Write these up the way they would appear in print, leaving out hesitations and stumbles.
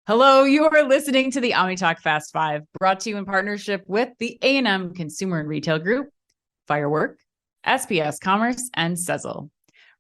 Hello, you are listening to the OmniTalk Fast Five, brought to you in partnership with the A&M Consumer and Retail Group, Firework, SPS Commerce, and Sezzle.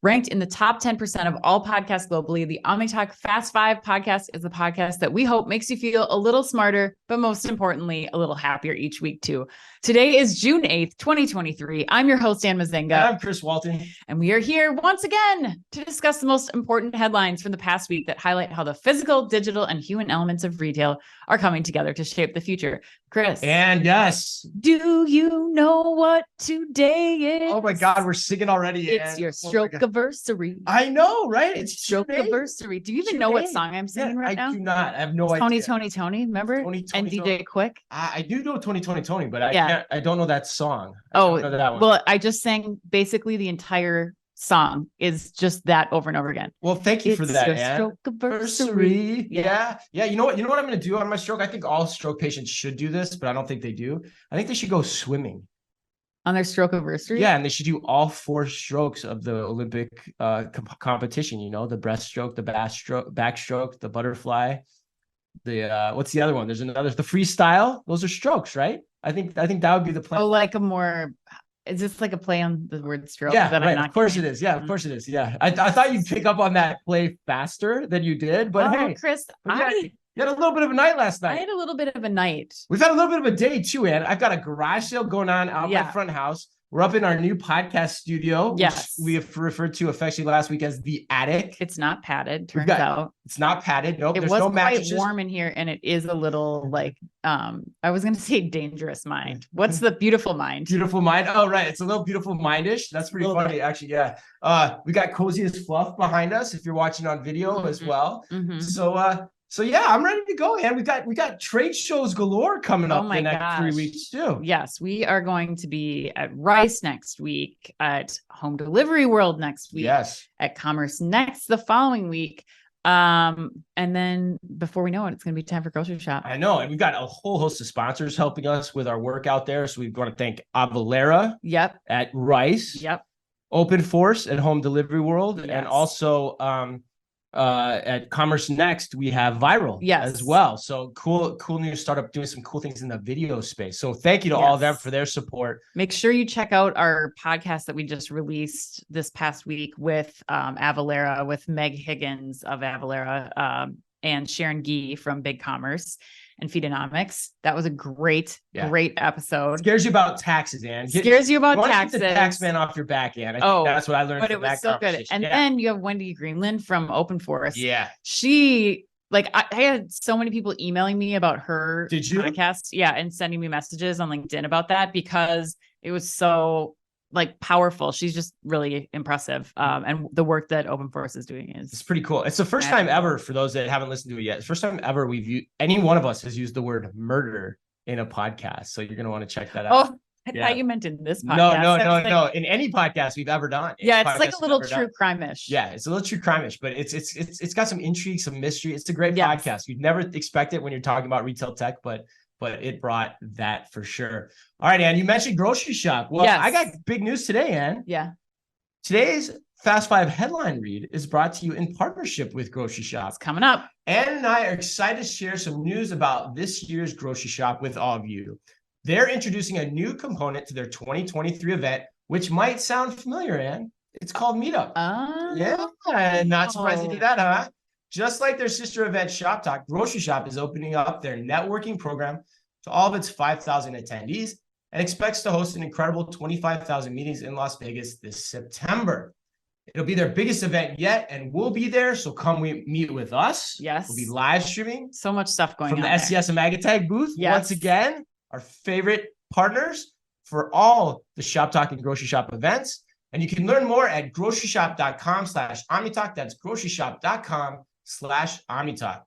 Ranked in the top 10% of all podcasts globally, the OmniTalk Fast Five podcast is the podcast that we hope makes you feel a little smarter, but most importantly, a little happier each week too. Today is June 8th, 2023. I'm your host, Ann Mazinga. And I'm Chris Walton. And we are here once again to discuss the most important headlines from the past week that highlight how the physical, digital, and human elements of retail are coming together to shape the future. Chris. And yes. Do you know what today is? Oh my God, we're singing already. It's your stroke-iversary. I know, right? It's stroke-iversary. Do you even know what song I'm singing right now? I do not. I have no idea. Tony. Remember? And DJ Quick? I do know Tony, but I don't know that song. Well, I just sang basically the entire song is just that over and over again. Well, thank you for that, Ann. Stroke-iversary. Yeah. You know what I'm going to do on my stroke? I think all stroke patients should do this, but I don't think they do. I think they should go swimming. On their stroke-iversary? Yeah, and they should do all 4 strokes of the Olympic competition, the breaststroke, the backstroke, the butterfly, the what's the other one? There's the freestyle. Those are strokes, right? I think that would be the plan. Oh, is this like a play on the word stroke? Yeah, right. Of course it is. Yeah, of course it is. Yeah. I thought you'd pick up on that play faster than you did, but hey, Chris, you had a little bit of a night last night. I had a little bit of a night. We've had a little bit of a day too, Ann. I've got a garage sale going on out my front house. We're up in our new podcast studio, which we have referred to affectionately last week as the attic. It's not padded, turns out. It's not padded. Nope. There's no mattresses. Quite warm in here, and it is a little like I was gonna say dangerous mind. What's the beautiful mind? Beautiful mind. Oh, right. It's a little beautiful mindish. That's pretty funny, actually. Yeah. We got cozy as fluff behind us if you're watching on video as well. Mm-hmm. So yeah, I'm ready to go, and we got trade shows galore coming up the next 3 weeks too. Yes, we are going to be at Rice next week, at Home Delivery World next week, at Commerce Next the following week. And then before we know it, it's going to be time for grocery shop. I know, and we've got a whole host of sponsors helping us with our work out there. So we want to thank Avalera at Rice, Open Force at Home Delivery World, and also at Commerce Next, we have Viral as well. So cool new startup doing some cool things in the video space. So thank you to all of them for their support. Make sure you check out our podcast that we just released this past week with Avalera, with Meg Higgins of Avalera and Sharon Gee from Big Commerce and Feedonomics. That was a great episode. Scares you about taxes, Ann. Scares you about taxes. Get the tax man off your back, Ann. I think that's what I learned. But it was so good. And then you have Wendy Greenland from Open Force. Yeah. She I had so many people emailing me about her podcast. Yeah. And sending me messages on LinkedIn about that because it was so powerful. She's just really impressive. And the work that Open Force is doing it's pretty cool. It's the first time ever, for those that haven't listened to it yet, it's the first time ever any one of us has used the word murder in a podcast. So you're going to want to check that out. Oh, I thought you meant in this podcast. No. In any podcast we've ever done. Yeah. It's like a little true crime-ish. Yeah. It's a little true crime-ish, but it's got some intrigue, some mystery. It's a great podcast. You'd never expect it when you're talking about retail tech, but it brought that for sure. All right, Ann, you mentioned grocery shop. Well, I got big news today, Ann. Yeah. Today's Fast Five headline read is brought to you in partnership with Grocery Shop. It's coming up. Ann and I are excited to share some news about this year's Grocery Shop with all of you. They're introducing a new component to their 2023 event, which might sound familiar, Ann. It's called Meetup. Yeah, not surprised to do that, huh? Just like their sister event Shop Talk, Grocery Shop is opening up their networking program to all of its 5,000 attendees and expects to host an incredible 25,000 meetings in Las Vegas this September. It'll be their biggest event yet, and we'll be there. So come meet with us. Yes. We'll be live streaming. So much stuff going on from the SES and Magatag booth. Once again, our favorite partners for all the Shop Talk and Grocery Shop events. And you can learn more at groceryshop.com/OmniTalk. That's groceryshop.com/OmniTalk.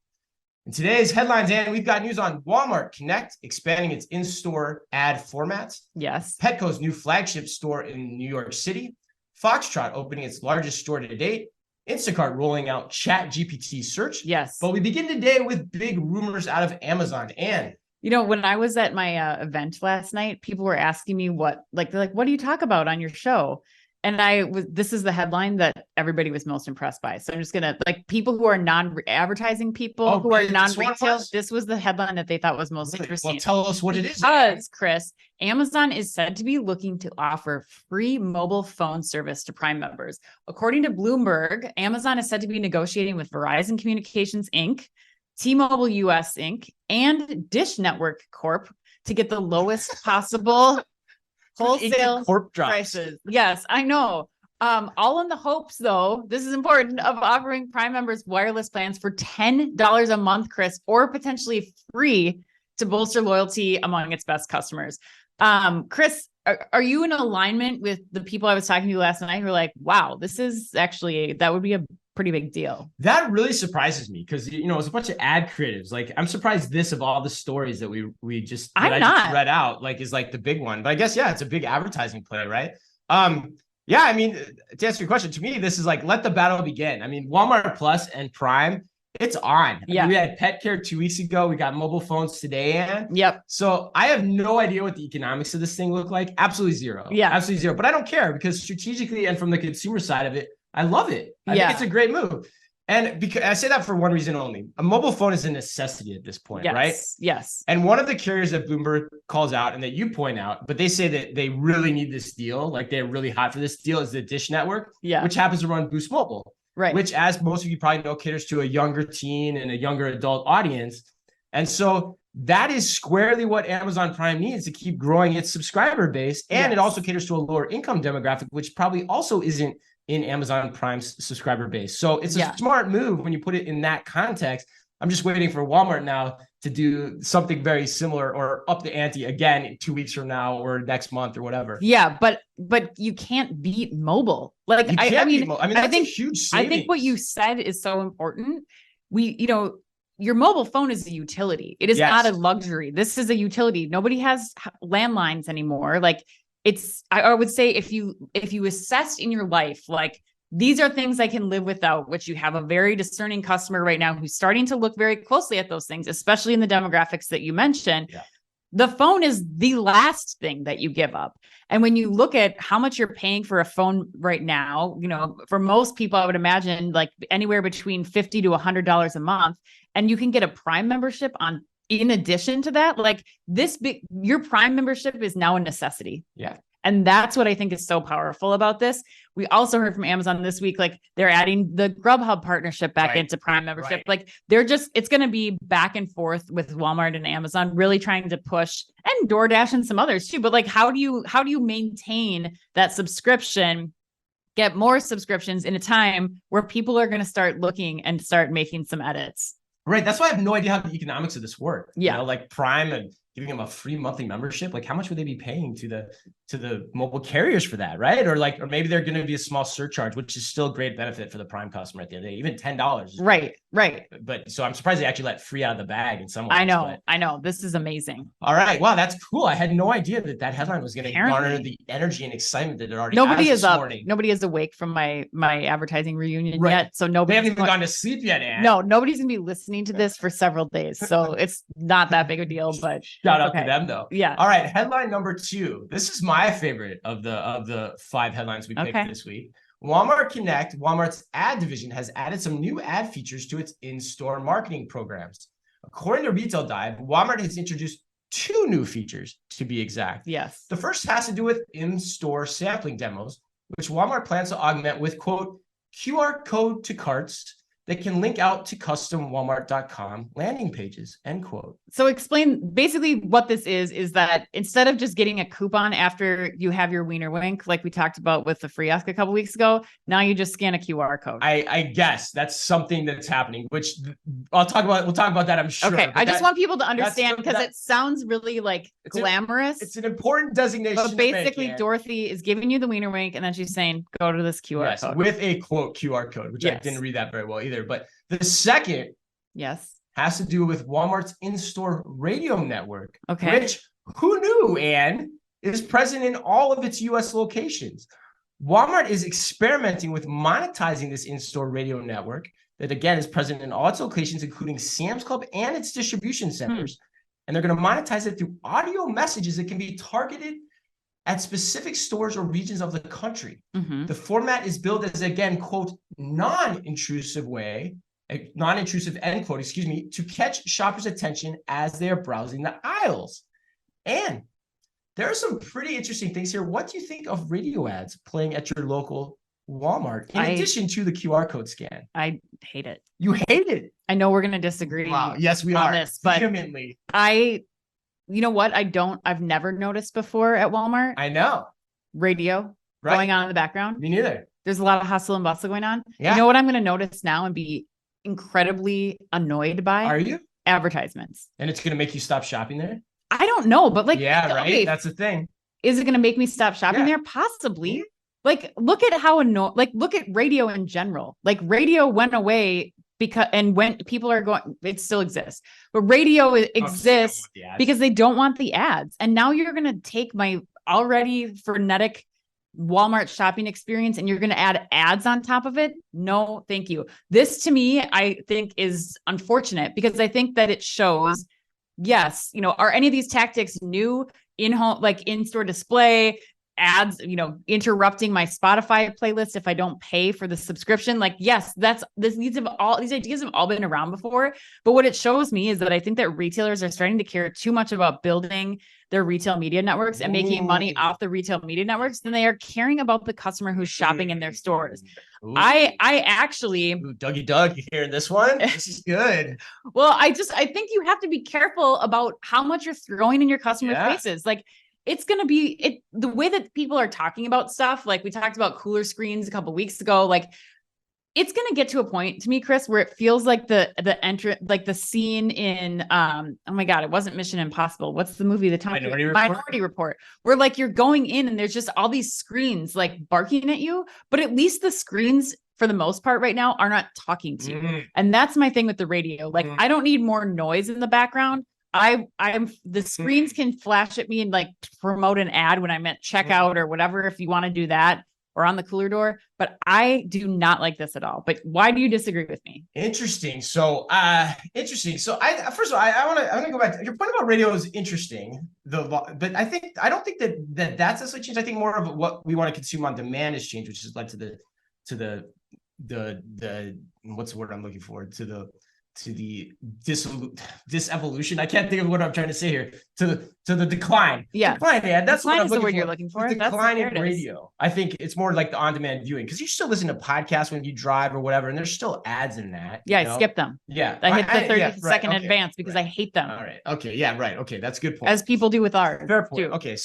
In today's headlines, Ann, we've got news on Walmart Connect expanding its in-store ad formats. Yes. Petco's new flagship store in New York City. Foxtrot opening its largest store to date. Instacart rolling out ChatGPT search. Yes. But we begin today with big rumors out of Amazon. Ann. When I was at my event last night, people were asking me what do you talk about on your show? this is the headline that everybody was most impressed by. So I'm just gonna, like, people who are non-advertising people who are non-retail. This was the headline that they thought was most interesting. Well, tell us what it is. Because, Chris, Amazon is said to be looking to offer free mobile phone service to Prime members. According to Bloomberg, Amazon is said to be negotiating with Verizon Communications Inc., T-Mobile US Inc., and Dish Network Corp to get the lowest possible wholesale prices. Yes, I know. All in the hopes, though, this is important, of offering Prime members wireless plans for $10 a month, Chris, or potentially free, to bolster loyalty among its best customers. Chris, are you in alignment with the people I was talking to last night who were like, wow, this is actually, that would be a pretty big deal? That really surprises me because, you know, it's a bunch of ad creatives. Like, I'm surprised this, of all the stories that I just read out, like, is like the big one. But I guess, yeah, it's a big advertising play, right? Yeah, I mean, to answer your question, to me, this is like, let the battle begin. I mean, Walmart Plus and Prime, it's on. Yeah. I mean, we had pet care 2 weeks ago. We got mobile phones today, Ann. Yep. So I have no idea what the economics of this thing look like. Absolutely zero. Yeah. Absolutely zero. But I don't care, because strategically and from the consumer side of it, I love it. I think it's a great move. And because I say that for one reason only. A mobile phone is a necessity at this point, right? Yes. And one of the carriers that Bloomberg calls out and that you point out, but they say that they really need this deal, like they're really hot for this deal, is the Dish Network, which happens to run Boost Mobile. Right. Which, as most of you probably know, caters to a younger teen and a younger adult audience. And so that is squarely what Amazon Prime needs to keep growing its subscriber base. And it also caters to a lower income demographic, which probably also isn't in Amazon Prime's subscriber base. So it's a smart move when you put it in that context. I'm just waiting for Walmart now to do something very similar, or up the ante again 2 weeks from now or next month or whatever. Yeah, but you can't beat mobile. Like, I mean, that's a huge savings. I think what you said is so important. Your mobile phone is a utility. It is not a luxury. This is a utility. Nobody has landlines anymore. Like, I would say, if you assessed in your life, like, these are things I can live without, which you have a very discerning customer right now who's starting to look very closely at those things, especially in the demographics that you mentioned. Yeah. The phone is the last thing that you give up. And when you look at how much you're paying for a phone right now, for most people, I would imagine like anywhere between $50 to $100 a month, and you can get a Prime membership in addition to that, like your Prime membership is now a necessity. Yeah. And that's what I think is so powerful about this. We also heard from Amazon this week, like, they're adding the Grubhub partnership back into Prime membership. Like, it's going to be back and forth with Walmart and Amazon, really trying to push, and DoorDash and some others too. But like, how do you maintain that subscription, get more subscriptions in a time where people are going to start looking and start making some edits? Right. That's why I have no idea how the economics of this work. Yeah. Like Prime and giving them a free monthly membership, like, how much would they be paying to the mobile carriers for that, right? Or maybe they're going to be a small surcharge, which is still a great benefit for the Prime customer at the end of the day, even $10. Right. But so I'm surprised they actually let free out of the bag in some ways. I know. This is amazing. All right. Wow, that's cool. I had no idea that headline was going to garner the energy and excitement that it already has this morning. Nobody is awake from my advertising reunion yet. So they haven't even gone to sleep yet, Ann. No, nobody's going to be listening to this for several days. So it's not that big a deal, but shout out to them though. Yeah. All right. Headline number 2. This is my favorite of the 5 headlines we picked this week. Walmart Connect, Walmart's ad division, has added some new ad features to its in-store marketing programs. According to Retail Dive, Walmart has introduced 2 new features, to be exact. Yes. The first has to do with in-store sampling demos, which Walmart plans to augment with, quote, QR code to carts that can link out to custom Walmart.com landing pages, end quote. So explain basically what this is that instead of just getting a coupon after you have your wiener wink, like we talked about with the free ask a couple weeks ago, now you just scan a QR code. I guess that's something that's happening, which we'll talk about that, I'm sure. Okay. I just want people to understand, because it sounds really like glamorous. It's an important designation. But basically, Dorothy is giving you the wiener wink, and then she's saying, go to this QR code. With a quote QR code, which I didn't read that very well either. But the second has to do with Walmart's in-store radio network, which, who knew, Ann, is present in all of its U.S. locations. Walmart is experimenting with monetizing this in-store radio network that, again, is present in all its locations, including Sam's Club and its distribution centers. And they're going to monetize it through audio messages that can be targeted at specific stores or regions of the country. Mm-hmm. The format is billed as, again, quote, non-intrusive end quote, to catch shoppers' attention as they are browsing the aisles. And there are some pretty interesting things here. What do you think of radio ads playing at your local Walmart in addition to the QR code scan? I hate it. You hate it? I know we're going to disagree. Wow. Yes, we on are. This, but vehemently. You know what? I've never noticed before at Walmart. I know. Radio going on in the background. Me neither. There's a lot of hustle and bustle going on. Yeah. You know what I'm going to notice now and be incredibly annoyed by? Are you? Advertisements. And it's going to make you stop shopping there? I don't know, but like, yeah, right. Okay, that's the thing. Is it going to make me stop shopping there? Possibly. Yeah. Like, look at how look at radio in general. Like, radio went away and when people are going, it still exists, but radio exists because they don't want the ads. And now you're going to take my already frenetic Walmart shopping experience and you're going to add ads on top of it. No, thank you. This to me, I think is unfortunate because I think that it shows, yes, are any of these tactics new in-home, like in-store display, ads, interrupting my Spotify playlist if I don't pay for the subscription? Like, yes, these ideas have all been around before. But what it shows me is that I think that retailers are starting to care too much about building their retail media networks and making money off the retail media networks than they are caring about the customer who's shopping in their stores. I actually, Dougie Doug, you hearing this one? This is good. Well, I think you have to be careful about how much you're throwing in your customers' faces. Like, it's going to be the way that people are talking about stuff. Like, we talked about cooler screens a couple of weeks ago. Like, it's going to get to a point to me, Chris, where it feels like the scene in, oh my God, it wasn't Mission Impossible. What's the movie? Minority Report, where like you're going in and there's just all these screens like barking at you, but at least the screens for the most part right now are not talking to you. And that's my thing with the radio. Like, I don't need more noise in the background. The screens can flash at me and like promote an ad when I'm at checkout or whatever, if you want to do that, or on the cooler door, but I do not like this at all. But why do you disagree with me? Interesting. So, interesting. So first of all, I want to go back to your point about radio is interesting. But I don't think that's necessarily changed. I think more of what we want to consume on demand has changed, which has led to the what's the word I'm looking for? To the disevolution. I can't think of what I'm trying to say here. To the decline. Yeah. Decline, yeah. That's decline what I'm is looking the word for. You're looking for. The decline in radio. I think it's more like the on-demand viewing because you still listen to podcasts when you drive or whatever, and there's still ads in that. Yeah, I skip them. Yeah. I hit the 30-second advance because I hate them. All right. Okay. Yeah. Right. Okay. That's a good point. As people do with ours. Fair point. Too. Okay.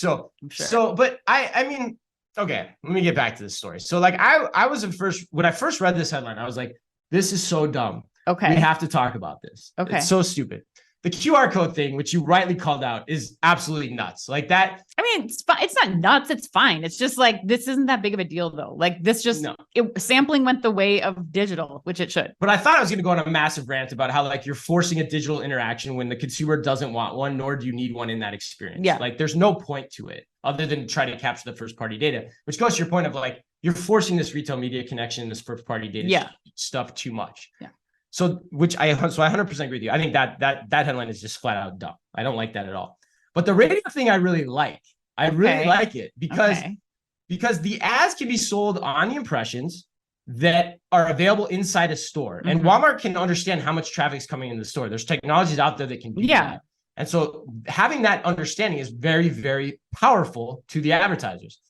But I mean, okay, let me get back to this story. So like I was when I first read this headline, I was like, this is so dumb. Okay. We have to talk about this. Okay. It's so stupid. The QR code thing, which you rightly called out, is absolutely nuts. Like that. I mean, it's fine. It's not nuts. It's fine. It's just like, this isn't that big of a deal though. Like this sampling went the way of digital, which it should. But I thought I was going to go on a massive rant about how like you're forcing a digital interaction when the consumer doesn't want one, nor do you need one in that experience. Yeah. Like there's no point to it other than try to capture the first party data, which goes to your point of like, you're forcing this retail media connection, this first party data stuff too much. Yeah. So I 100% agree with you. I think that headline is just flat out dumb. I don't like that at all. But the radio thing I really like. I really like it because the ads can be sold on the impressions that are available inside a store. And Walmart can understand how much traffic is coming in the store. There's technologies out there that can do that. And so having that understanding is very, very powerful to the advertisers.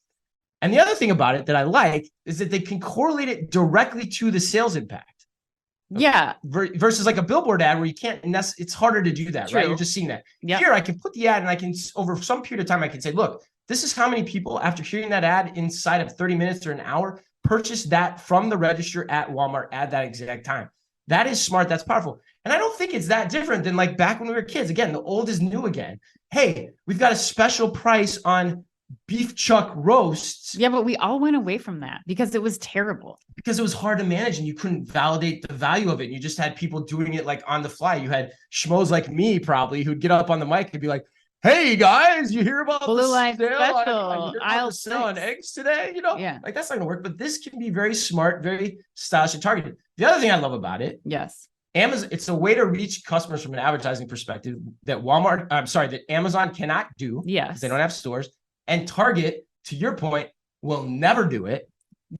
And the other thing about it that I like is that they can correlate it directly to the sales impact. Yeah. Versus like a billboard ad where you can't, and it's harder to do that, right? You're just seeing that. Yep. Here, I can put the ad and I can, over some period of time, I can say, look, this is how many people after hearing that ad inside of 30 minutes or an hour purchased that from the register at Walmart at that exact time. That is smart. That's powerful. And I don't think it's that different than like back when we were kids. Again, the old is new again. Hey, we've got a special price on beef chuck roasts. Yeah, but we all went away from that because it was terrible. Because it was hard to manage and you couldn't validate the value of it. You just had people doing it like on the fly. You had schmoes like me probably who'd get up on the mic and be like, hey guys, you hear about Blue Light Special? I'll sell on eggs today. Yeah. Like that's not gonna work. But this can be very smart, very stylish and targeted. The other thing I love about it, Amazon, it's a way to reach customers from an advertising perspective that Amazon cannot do. Yes. They don't have stores. And Target to your point, will never do it.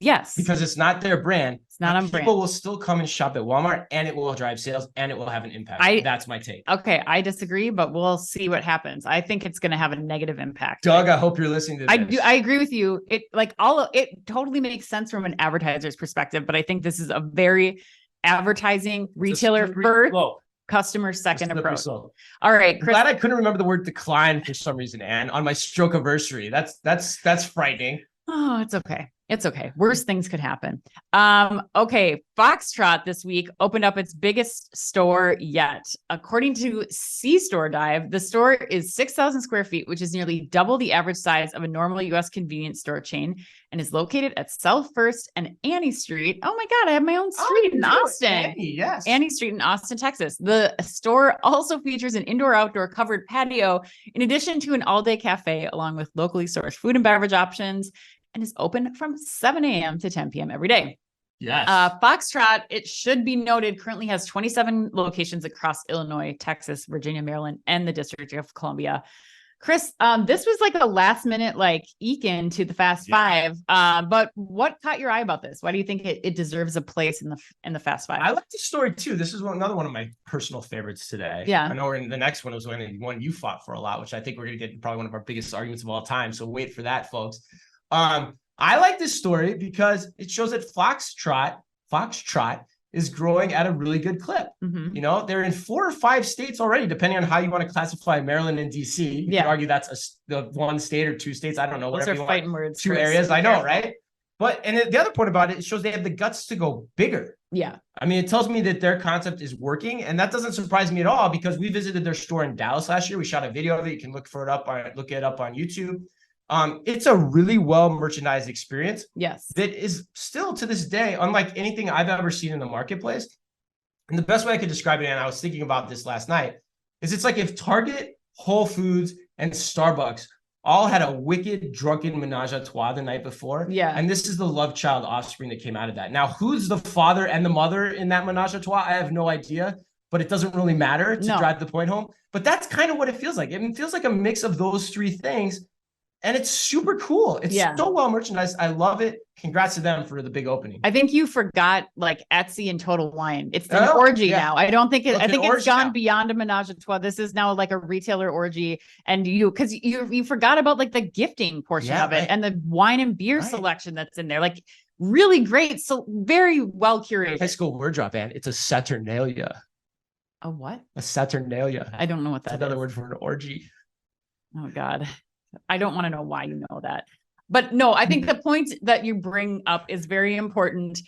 Yes. Because it's not their brand. It's not on brand. People will still come and shop at Walmart, and it will drive sales, and it will have an impact. That's my take. Okay, I disagree, but we'll see what happens. I think it's going to have a negative impact. Doug, I hope you're listening to this. I agree with you. It totally makes sense from an advertiser's perspective, but I think this is a very advertising, retailer first, customer second approach. All right, Chris. I'm glad I couldn't remember the word decline for some reason, Anne, on my stroke anniversary. That's frightening. Oh, it's okay. It's okay. Worse things could happen. Okay. Foxtrot this week opened up its biggest store yet. According to C-Store Dive, the store is 6,000 square feet, which is nearly double the average size of a normal U.S. convenience store chain, and is located at South First and Annie Street. Oh my God, I have my own street in Austin. Annie Street in Austin, Texas. The store also features an indoor-outdoor covered patio, in addition to an all-day cafe, along with locally sourced food and beverage options, and is open from 7 a.m. to 10 p.m. every day. Yes. Foxtrot, it should be noted, currently has 27 locations across Illinois, Texas, Virginia, Maryland, and the District of Columbia. Chris, this was like a last minute eke into the Fast Five. But what caught your eye about this? Why do you think it deserves a place in the Fast Five? I like the story too. This is another one of my personal favorites today. Yeah. I know the next one was one you fought for a lot, which I think we're gonna get probably one of our biggest arguments of all time. So wait for that, folks. I like this story because it shows that Foxtrot is growing at a really good clip. Mm-hmm. You know, they're in 4 or 5 states already, depending on how you want to classify Maryland and DC. You can argue that's the 1 state or 2 states. I don't know. Those are fighting words. 2 areas. I know, right? And the other point about it shows they have the guts to go bigger. Yeah. I mean, it tells me that their concept is working, and that doesn't surprise me at all because we visited their store in Dallas last year. We shot a video of it. You can look it up on YouTube. It's a really well merchandised experience. Yes. That is still to this day, unlike anything I've ever seen in the marketplace. And the best way I could describe it, and I was thinking about this last night, is it's like if Target, Whole Foods, and Starbucks all had a wicked drunken menage a trois the night before. Yeah. And this is the love child offspring that came out of that. Now, who's the father and the mother in that menage a trois? I have no idea, but it doesn't really matter to drive the point home. But that's kind of what it feels like. It feels like a mix of those 3 things. And it's super cool. It's so well merchandised. I love it. Congrats to them for the big opening. I think you forgot Etsy and Total Wine. It's an orgy now. I don't think I think it's gone beyond a menage a trois. This is now like a retailer orgy. And because you forgot about the gifting portion of it and the wine and beer selection that's in there. Really great. So very well curated. High school word drop, man. It's a Saturnalia. A what? A Saturnalia. I don't know what that is. Another word for an orgy. Oh God. I don't want to know why you know that. But no, I think the point that you bring up is very important.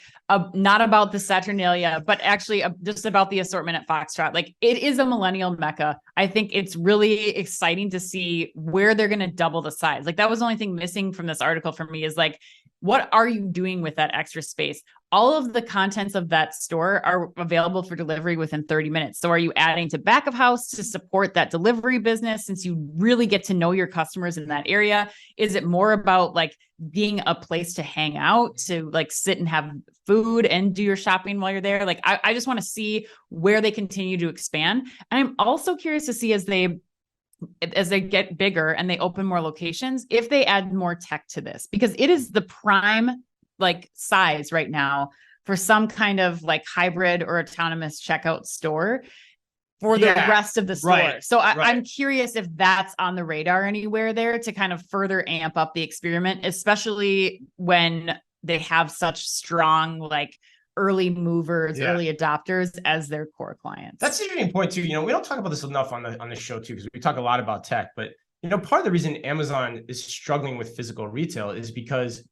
Not about the Saturnalia, but actually just about the assortment at Foxtrot. It is a millennial mecca. I think it's really exciting to see where they're going to double the size. That was the only thing missing from this article for me is what are you doing with that extra space? All of the contents of that store are available for delivery within 30 minutes. So are you adding to back of house to support that delivery business since you really get to know your customers in that area? Is it more about being a place to hang out, to sit and have food and do your shopping while you're there? I just want to see where they continue to expand. And I'm also curious to see as they get bigger and they open more locations, if they add more tech to this, because it is the prime size right now for some kind of hybrid or autonomous checkout store for the rest of the store. Right, so I'm curious if that's on the radar anywhere there to kind of further amp up the experiment, especially when they have such strong early movers, early adopters as their core clients. That's an interesting point too. We don't talk about this enough on the show too, because we talk a lot about tech, but part of the reason Amazon is struggling with physical retail is because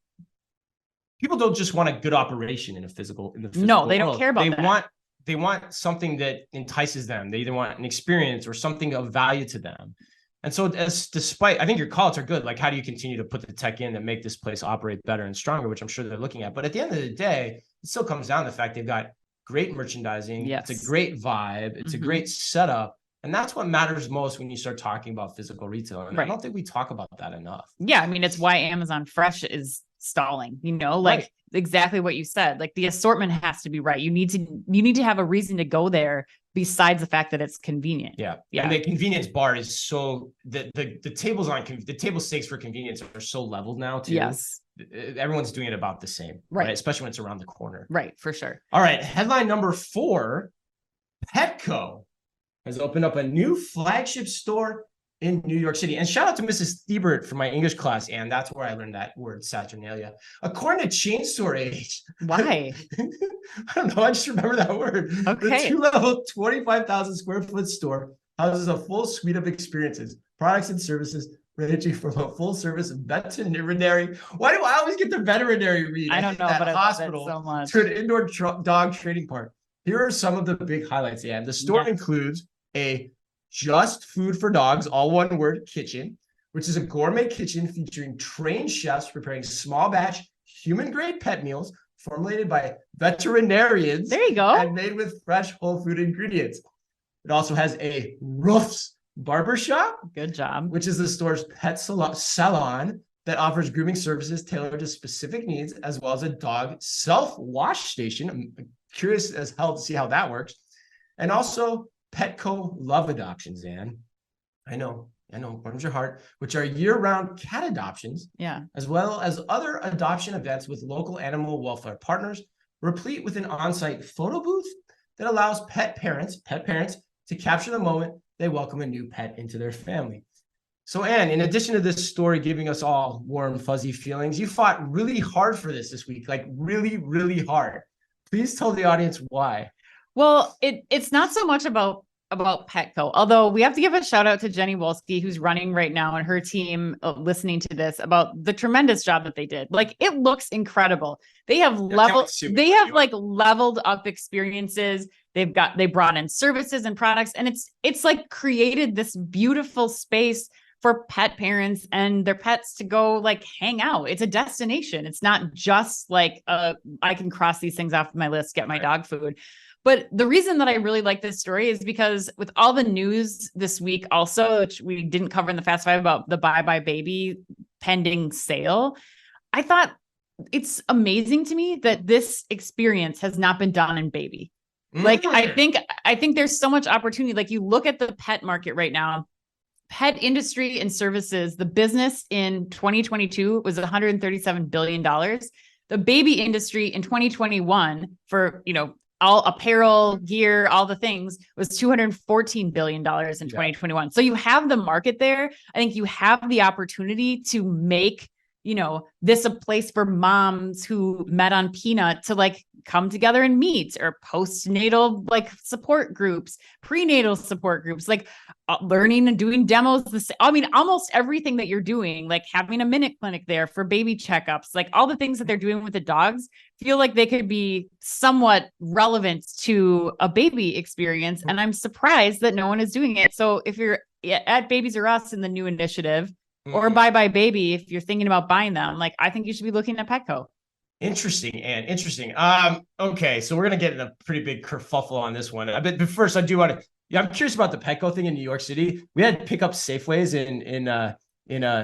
people don't just want a good operation in the physical No, they don't world. care about that. They want something that entices them. They either want an experience or something of value to them. And so despite, I think your calls are good. How do you continue to put the tech in and make this place operate better and stronger, which I'm sure they're looking at. But at the end of the day, it still comes down to the fact they've got great merchandising. Yes. It's a great vibe. It's a great setup. And that's what matters most when you start talking about physical retail. And I don't think we talk about that enough. Yeah. I mean, it's why Amazon Fresh is stalling, exactly what you said. The assortment has to be right. You need to have a reason to go there besides the fact that it's convenient. Yeah. And the convenience bar is so the tables the table stakes for convenience are so leveled now too. Yes. Everyone's doing it about the same, right? Especially when it's around the corner. Right, for sure. All right. Headline number 4, Petco has opened up a new flagship store in New York City. And shout out to Mrs. Thiebert for my English class, and that's where I learned that word, Saturnalia. According to Chain Store Age. Why? I don't know. I just remember that word. Okay. The 2-level, 25,000 square foot store houses a full suite of experiences, products and services ranging from a full service veterinary. Why do I always get the veterinary read? I don't know, but hospital I love it so much. To an indoor dog training park. Here are some of the big highlights, and the store includes a just food for dogs, all one word, kitchen, which is a gourmet kitchen featuring trained chefs preparing small batch human grade pet meals formulated by veterinarians. There you go. And made with fresh whole food ingredients. It also has a Roof's barbershop. Good job. Which is the store's pet salon that offers grooming services tailored to specific needs, as well as a dog self-wash station. I'm curious as hell to see how that works. And also Petco Love Adoptions, Anne. I know, warms your heart, which are year-round cat adoptions, as well as other adoption events with local animal welfare partners, replete with an on-site photo booth that allows pet parents to capture the moment they welcome a new pet into their family. So, Anne, in addition to this story giving us all warm, fuzzy feelings, you fought really hard for this week, like really, really hard. Please tell the audience why. Well, it's not so much about Petco, although we have to give a shout out to Jenny Wolski, who's running right now, and her team listening to this about the tremendous job that they did. Like, it looks incredible. They have leveled up experiences. They brought in services and products, and it's like created this beautiful space for pet parents and their pets to go like hang out. It's a destination. It's not just like I can cross these things off my list, get my dog food. But the reason that I really like this story is because with all the news this week also, which we didn't cover in the Fast Five about the Bye Bye Baby pending sale, I thought it's amazing to me that this experience has not been done in baby. Like, I think there's so much opportunity. Like, you look at the pet market right now, pet industry and services, the business in 2022 was $137 billion. The baby industry in 2021 for, all apparel, gear, all the things was $214 billion in 2021. So you have the market there. I think you have the opportunity to make, this a place for moms who met on Peanut to like come together and meet, or postnatal like support groups, prenatal support groups, like learning and doing demos. Almost everything that you're doing, like having a minute clinic there for baby checkups, like all the things that they're doing with the dogs feel like they could be somewhat relevant to a baby experience. And I'm surprised that no one is doing it. So if you're at Babies R Us in the new initiative, or Bye Bye Baby, if you're thinking about buying them, like I think you should be looking at Petco. Interesting, Anne. Interesting. Okay, so we're gonna get in a pretty big kerfuffle on this one. But first, I do want to. I'm curious about the Petco thing in New York City. We had pickup Safeways in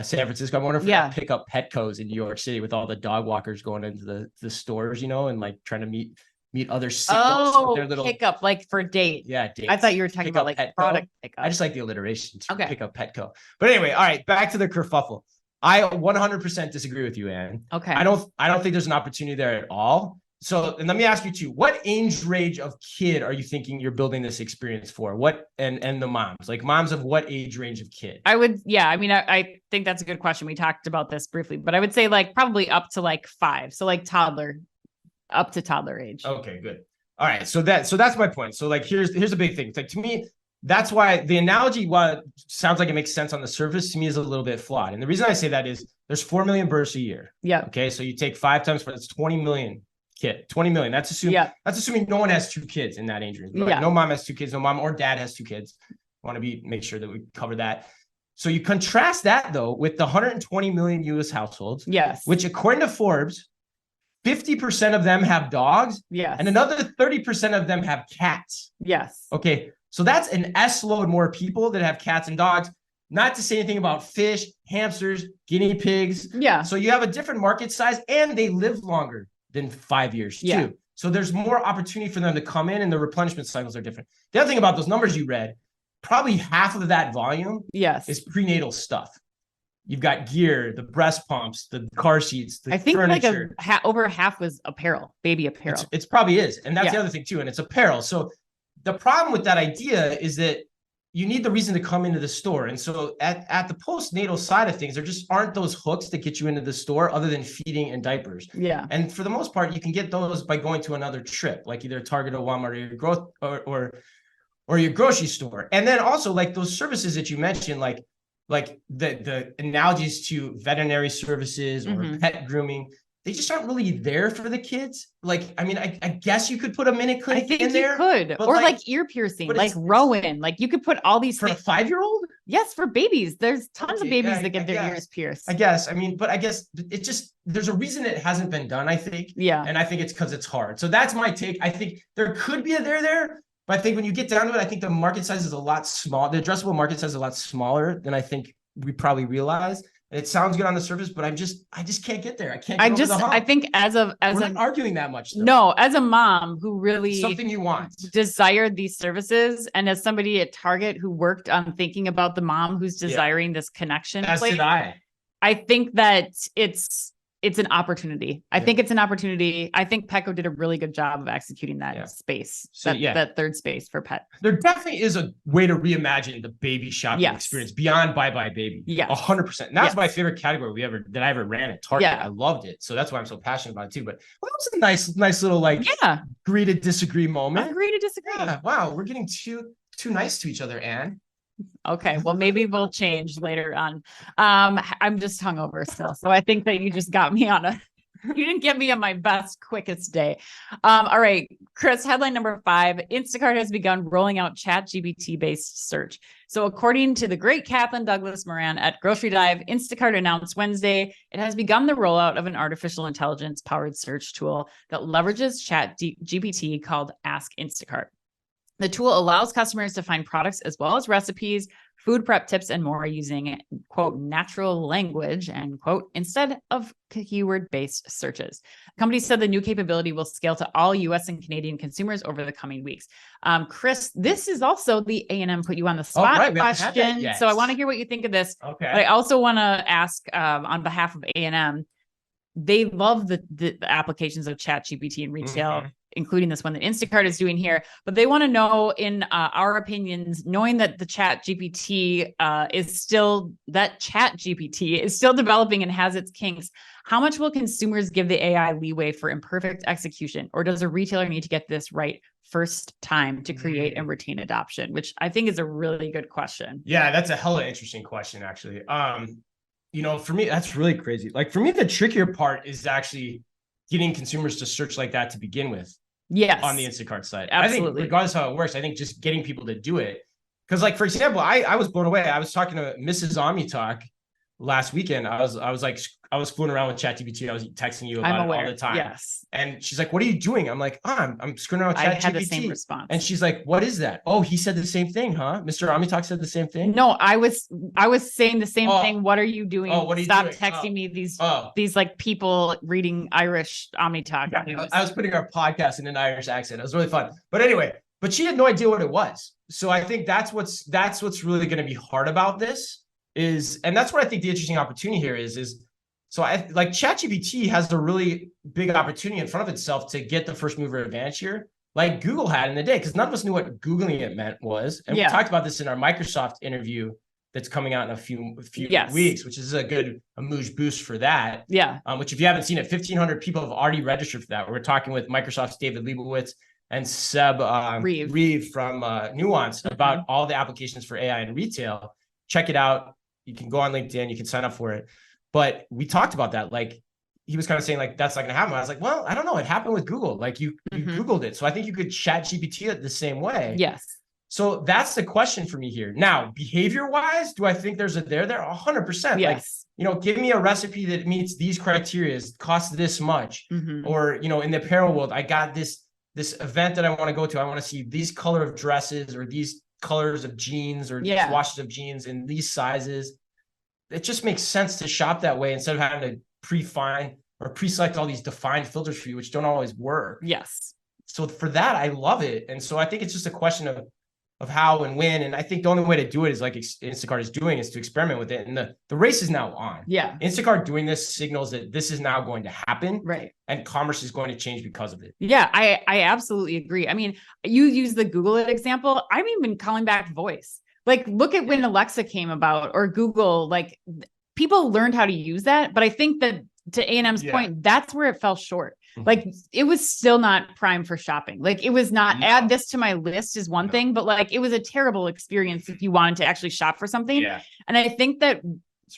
San Francisco. I wonder if we pick up Petcos in New York City with all the dog walkers going into the stores, and like trying to meet other singles with their little pickup, like for date. Yeah, dates. I thought you were talking about like Petco. Product pickup. I just like the alliteration. Pick up Petco. But anyway, all right, back to the kerfuffle. I 100% disagree with you, Anne. Okay. I don't think there's an opportunity there at all. So, and let me ask you too, what age range of kid are you thinking you're building this experience for? What, and the moms, like moms of what age range of kid? I think that's a good question. We talked about this briefly, but I would say like probably up to like 5. So like up to toddler age. Okay, good. All right. So that's my point. So like, here's a big thing. It's like, to me, that's why the analogy, while it sounds like it makes sense on the surface, to me is a little bit flawed. And the reason I say that is there's 4 million births a year. Yeah. Okay. So you take 5 times 4, that's 20 million kid, 20 million. That's assuming no one has 2 kids in that age range. Like no mom has 2 kids, no mom or dad has 2 kids. I want to make sure that we cover that. So you contrast that though with the 120 million US households. Yes. Which according to Forbes, 50% of them have dogs. Yes. And another 30% of them have cats. Yes. Okay. So that's an S load more people that have cats and dogs, not to say anything about fish, hamsters, guinea pigs. Yeah. So you have a different market size and they live longer than 5 years too. So there's more opportunity for them to come in, and the replenishment cycles are different. The other thing about those numbers you read, probably half of that volume is prenatal stuff. You've got gear, the breast pumps, the car seats, the furniture. Like over half was apparel, baby apparel. It's probably is. And that's the other thing too. And it's apparel. So the problem with that idea is that you need the reason to come into the store. And so at the postnatal side of things, there just aren't those hooks that get you into the store other than feeding and diapers. Yeah. And for the most part, you can get those by going to another trip, like either Target or Walmart or your growth or your grocery store. And then also like those services that you mentioned, like the analogies to veterinary services or pet grooming, they just aren't really there for the kids. Like, I mean, I guess you could put a minute clinic in there. I think you could. Or like ear piercing, like Rowan. Like you could put all these for things. A 5-year-old? Yes, for babies. There's tons of babies that get their ears pierced. I guess. I mean, but I guess it just, there's a reason it hasn't been done, I think. Yeah. And I think it's because it's hard. So that's my take. I think there could be a there. But I think when you get down to it, I think the market size is a lot small. The addressable market size is a lot smaller than I think we probably realize. It sounds good on the surface, but I just can't get there. I can't get over the hump. I think we're not arguing that much though. No, as a mom who really something you want desired these services, and as somebody at Target who worked on thinking about the mom who's desiring this connection. As did I. I think that it's an opportunity. I think it's an opportunity. I think Petco did a really good job of executing that space, that third space for pet. There definitely is a way to reimagine the baby shopping experience beyond Bye Bye Baby. Yeah, 100%. And that's my favorite category that I ever ran at Target. I loved it. So that's why I'm so passionate about it too. But that was a nice little agree to disagree moment. Agree to disagree. Yeah. Wow. We're getting too nice to each other, Anne. Okay, well, maybe we'll change later on. I'm just hungover still, so I think that you just got me you didn't get me on my best, quickest day. All right, Chris, headline number 5, Instacart has begun rolling out ChatGPT-based search. So according to the great Kathleen Douglas Moran at Grocery Dive, Instacart announced Wednesday it has begun the rollout of an artificial intelligence-powered search tool that leverages ChatGPT called Ask Instacart. The tool allows customers to find products as well as recipes, food prep tips, and more using, quote, natural language, end quote, instead of keyword-based searches. The company said the new capability will scale to all U.S. and Canadian consumers over the coming weeks. Chris, this is also the A&M put you on the spot question. So I want to hear what you think of this. Okay. But I also want to ask on behalf of A&M, they love the applications of ChatGPT in retail, including this one that Instacart is doing here. But they want to know, in our opinions, knowing that the ChatGPT is still developing and has its kinks, how much will consumers give the AI leeway for imperfect execution? Or does a retailer need to get this right first time to create and retain adoption? Which I think is a really good question. Yeah, that's a hella interesting question, actually. For me, that's really crazy. Like for me, the trickier part is actually getting consumers to search like that to begin with. Yes. On the Instacart side. Absolutely. I think regardless of how it works, I think just getting people to do it. Because like, for example, I was blown away. I was talking to Mrs. OmniTalk last weekend. I was fooling around with ChatGPT. I was texting you about it all the time. Yes. And she's like, "What are you doing?" I'm like, I'm screwing around with ChatGPT. I had the same response. And she's like, "What is that?" "Oh, he said the same thing, huh?" Mr. OmniTalk said the same thing. No, I was saying the same thing. What are you doing? Oh, what are you Stop doing? texting me these like people reading Irish OmniTalk. I was putting our podcast in an Irish accent. It was really fun. But anyway, she had no idea what it was. So I think that's what's really going to be hard about this and that's what I think the interesting opportunity here is. So I like ChatGPT has a really big opportunity in front of itself to get the first mover advantage here, like Google had in the day, because none of us knew what Googling it meant was. And we talked about this in our Microsoft interview that's coming out in a few weeks, which is a good Amuse boost for that. Yeah. Which, if you haven't seen it, 1,500 people have already registered for that. We're talking with Microsoft's David Leibowitz and Seb Reeve from Nuance about all the applications for AI in retail. Check it out. You can go on LinkedIn. You can sign up for it. But we talked about that. Like, he was kind of saying, like, that's not going to happen. I was like, well, I don't know. It happened with Google. Like, you Googled it. So I think you could chat GPT it the same way. Yes. So that's the question for me here. Now, behavior-wise, do I think there's a there? 100%. Yes. Like, give me a recipe that meets these criteria, costs this much. Or, in the apparel world, I got this event that I want to go to. I want to see these color of dresses or these colors of jeans or washes of jeans in these sizes. It just makes sense to shop that way instead of having to or pre-select all these defined filters for you, which don't always work. Yes. So for that, I love it. And so I think it's just a question of how and when. And I think the only way to do it is like Instacart is doing, is to experiment with it. And the race is now on. Yeah. Instacart doing this signals that this is now going to happen. Right. And commerce is going to change because of it. Yeah, I absolutely agree. I mean, you use the Google It example. I'm even calling back voice. Like, look at when Alexa came about, or Google, like people learned how to use that. But I think that, to A&M's point, that's where it fell short. Like, it was still not prime for shopping. Like, it was not, add this to my list is one thing, but like, it was a terrible experience if you wanted to actually shop for something. Yeah. And I think that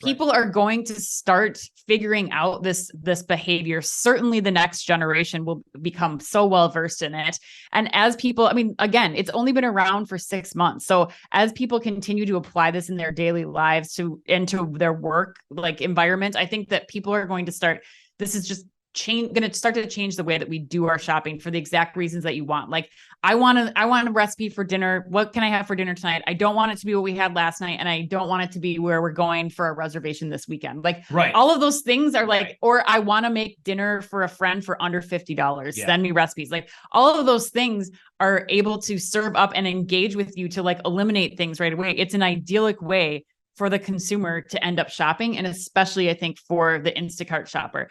people are going to start figuring out this behavior. Certainly the next generation will become so well versed in it. And as people, I mean, again, it's only been around for 6 months. So as people continue to apply this in their daily lives into their work, like, environment, I think that people are going to start, this is just going to start to change the way that we do our shopping for the exact reasons that you want. Like, I want a recipe for dinner. What can I have for dinner tonight? I don't want it to be what we had last night. And I don't want it to be where we're going for a reservation this weekend. Like, all of those things are like, or I want to make dinner for a friend for under $50. Send me recipes. Like, all of those things are able to serve up and engage with you to like eliminate things right away. It's an idyllic way for the consumer to end up shopping. And especially, I think, for the Instacart shopper.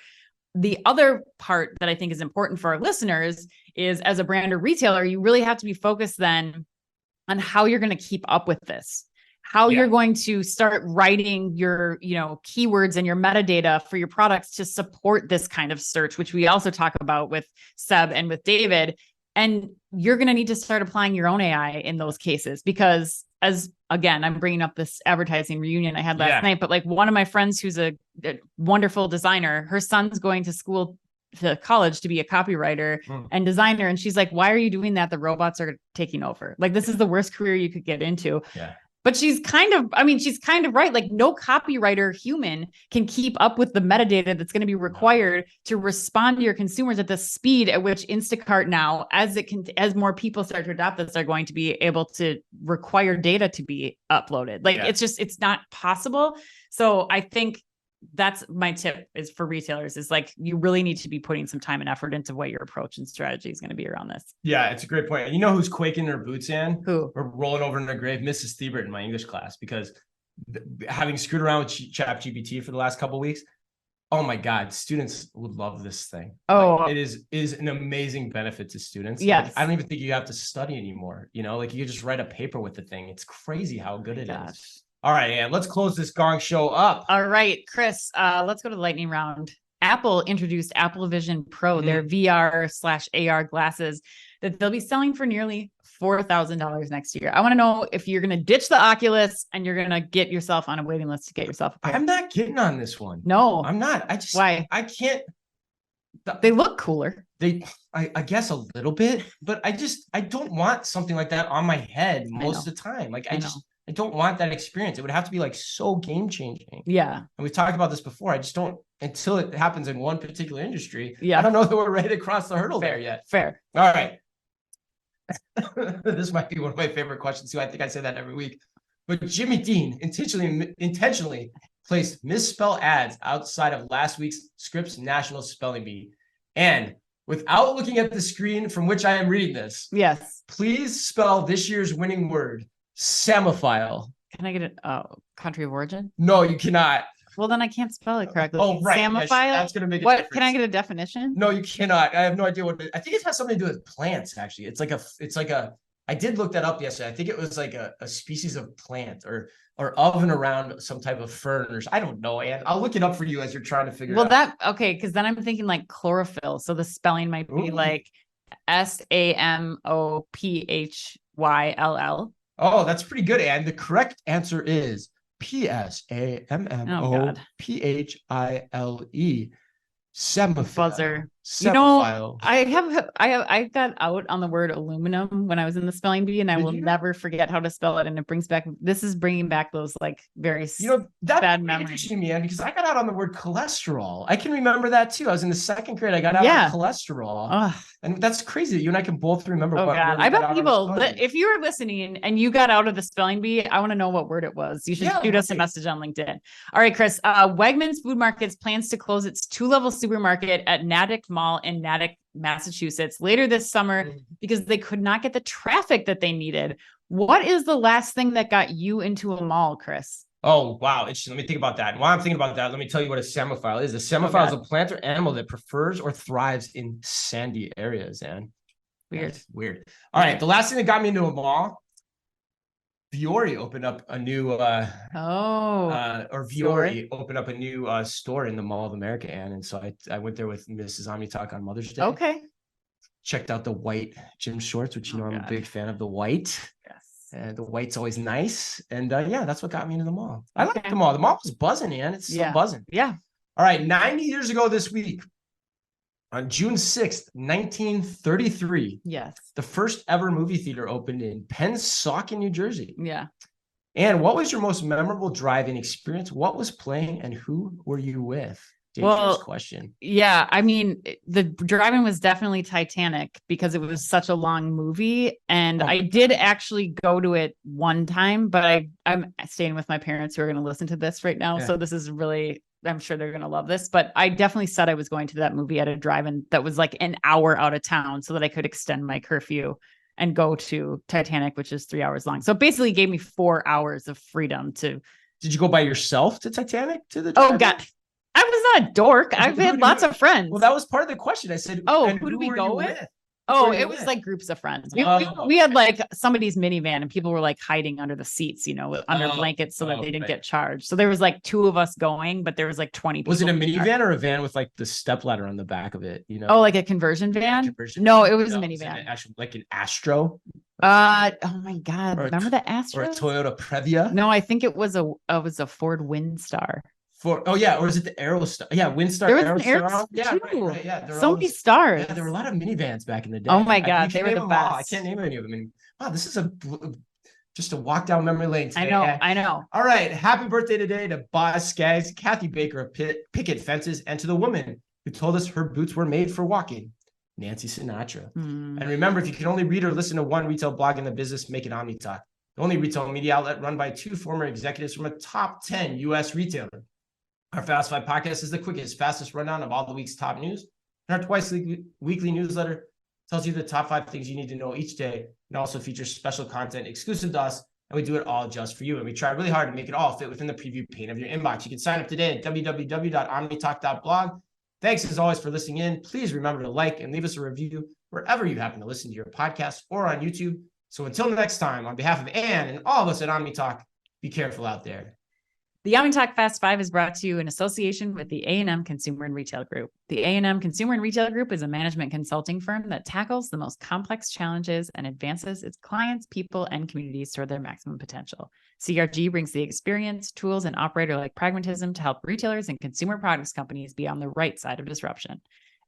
The other part that I think is important for our listeners is, as a brand or retailer, you really have to be focused then on how you're going to keep up with this, how you're going to start writing your, keywords and your metadata for your products to support this kind of search, which we also talk about with Seb and with David. And you're going to need to start applying your own AI in those cases, because, as again, I'm bringing up this advertising reunion I had last night, but like, one of my friends who's a wonderful designer, her son's going to college to be a copywriter and designer. And she's like, why are you doing that? The robots are taking over. Like, this is the worst career you could get into. Yeah. But she's kind of right. Like, no copywriter human can keep up with the metadata that's going to be required to respond to your consumers at the speed at which Instacart now, as more people start to adopt this, are going to be able to require data to be uploaded. Like, it's not possible. So I think that's my tip, is for retailers, is like, you really need to be putting some time and effort into what your approach and strategy is going to be around this. Yeah, it's a great point. And you know who's quaking in her boots, Ann? Who? Or rolling over in her grave? Mrs. Thiebert in my English class, because having screwed around with ChatGPT for the last couple of weeks, oh my God, students would love this thing. Oh, like, it is an amazing benefit to students. Yes. Like, I don't even think you have to study anymore. Like, you just write a paper with the thing. It's crazy how good it is. All right, Ann, let's close this gong show up. All right, Chris, let's go to the lightning round. Apple introduced Apple Vision Pro, their VR/AR glasses that they'll be selling for nearly $4,000 next year. I want to know if you're going to ditch the Oculus and you're going to get yourself on a waiting list to get yourself a pair. I'm not getting on this one. No, I'm not. Why? I can't. They look cooler. I guess a little bit, but I don't want something like that on my head most of the time. Like, I don't want that experience. It would have to be like so game changing. Yeah. And we've talked about this before. I just don't, until it happens in one particular industry. Yeah. I don't know that we're ready to cross the hurdle there yet. Fair. All right. This might be one of my favorite questions too. I think I say that every week. But Jimmy Dean intentionally placed misspell ads outside of last week's Scripps National Spelling Bee. And without looking at the screen from which I am reading this, yes, please spell this year's winning word. Samophile. Can I get it? Country of origin? No, you cannot. Well, then I can't spell it correctly. Oh, right. Samophile? Yes, that's going to make a difference. Can I get a definition? No, you cannot. I have no idea what it is. I think it has something to do with plants, actually. It's like a, I did look that up yesterday. I think it was like a species of plant or of and around some type of fern, or I don't know. And I'll look it up for you as you're trying to figure it out. Okay, because then I'm thinking like chlorophyll. So the spelling might be like SAMOPHYLL. Oh, that's pretty good. And the correct answer is PSAMMOPHILE. Semaphile. Buzzer. Sephophile. I got out on the word aluminum when I was in the spelling bee, and I will never forget how to spell it. And this is bringing back those like very that's bad memories. Interesting to me, man, because I got out on the word cholesterol. I can remember that too. I was in the second grade. I got out on cholesterol. And that's crazy that you and I can both remember what word. I bet people, if you were listening and you got out of the spelling bee, I want to know what word it was. You should shoot us a message on LinkedIn. All right, Chris. Wegmans Food Markets plans to close its 2-level supermarket at Natick Mall in Natick, Massachusetts later this summer because they could not get the traffic that they needed. What is the last thing that got you into a mall, Chris? Oh, wow. Let me think about that. While I'm thinking about that, let me tell you what a semophile is. A semophile is a plant or animal that prefers or thrives in sandy areas. And weird. All right. The last thing that got me into a mall, Viore opened up a new opened up a new store in the Mall of America, and so I went there with Mrs. OmniTalk on Mother's Day. Okay. Checked out the white gym shorts, which I'm a big fan of the white. Yes. And the white's always nice. And that's what got me into the mall. I like the mall. The mall was buzzing, man. It's still buzzing. Yeah. All right. 90 years ago this week, on June 6th, 1933. Yes. The first ever movie theater opened in Pennsauken, New Jersey. Yeah. And what was your most memorable drive-in experience? What was playing and who were you with? Dangerous question. Yeah. I mean, the drive-in was definitely Titanic because it was such a long movie. And I did actually go to it one time, but I'm staying with my parents who are going to listen to this right now. Yeah. So this is really, I'm sure they're going to love this, but I definitely said I was going to that movie at a drive-in that was like an hour out of town so that I could extend my curfew and go to Titanic, which is 3 hours long. So it basically gave me 4 hours of freedom to. Did you go by yourself to Titanic? Oh God. I was not a dork. I've had lots of friends. Well, that was part of the question. I said, who do we go with? It was like groups of friends. We had like somebody's minivan and people were like hiding under the seats, under blankets so that they didn't get charged. So there was like 2 of us going, but there was like 20 people. Was it a minivan or a van with like the stepladder on the back of it? Oh, like a conversion van? No, it was a minivan. Actually, like an Astro. Oh my God. Remember the Astro? Or a Toyota Previa? No, I think it was a Ford Windstar. Or is it the Aerostar? Yeah, Windstar. There was an Aerostar. Yeah, right. Yeah, so many stars. Yeah, there were a lot of minivans back in the day. Oh my God, they were the best. I can't name any of them. And wow, this is just a walk down memory lane today. I know. All right, happy birthday today to Boz Skaggs, Kathy Baker of Picket Fences, and to the woman who told us her boots were made for walking, Nancy Sinatra. And remember, if you can only read or listen to one retail blog in the business, make it OmniTalk, the only retail media outlet run by 2 former executives from a top 10 U.S. retailer. Our Fast Five podcast is the quickest, fastest rundown of all the week's top news. And our twice weekly newsletter tells you the top 5 things you need to know each day and also features special content exclusive to us. And we do it all just for you. And we try really hard to make it all fit within the preview pane of your inbox. You can sign up today at www.omnitalk.blog. Thanks as always for listening in. Please remember to like and leave us a review wherever you happen to listen to your podcast or on YouTube. So until next time, on behalf of Ann and all of us at OmniTalk, be careful out there. The OmniTalk Fast 5 is brought to you in association with the A&M Consumer and Retail Group. The A&M Consumer and Retail Group is a management consulting firm that tackles the most complex challenges and advances its clients, people, and communities toward their maximum potential. CRG brings the experience, tools, and operator-like pragmatism to help retailers and consumer products companies be on the right side of disruption.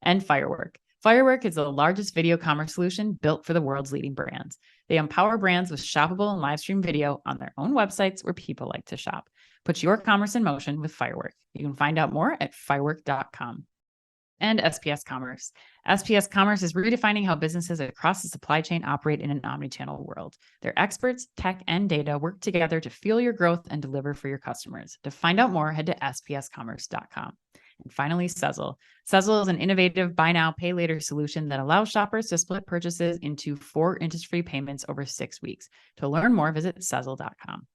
And Firework. Firework is the largest video commerce solution built for the world's leading brands. They empower brands with shoppable and live stream video on their own websites where people like to shop. Put your commerce in motion with Firework. You can find out more at firework.com. And SPS Commerce. SPS Commerce is redefining how businesses across the supply chain operate in an omnichannel world. Their experts, tech, and data work together to fuel your growth and deliver for your customers. To find out more, head to spscommerce.com. And finally, Sezzle. Sezzle is an innovative buy now, pay later solution that allows shoppers to split purchases into 4 interest-free payments over 6 weeks. To learn more, visit Sezzle.com.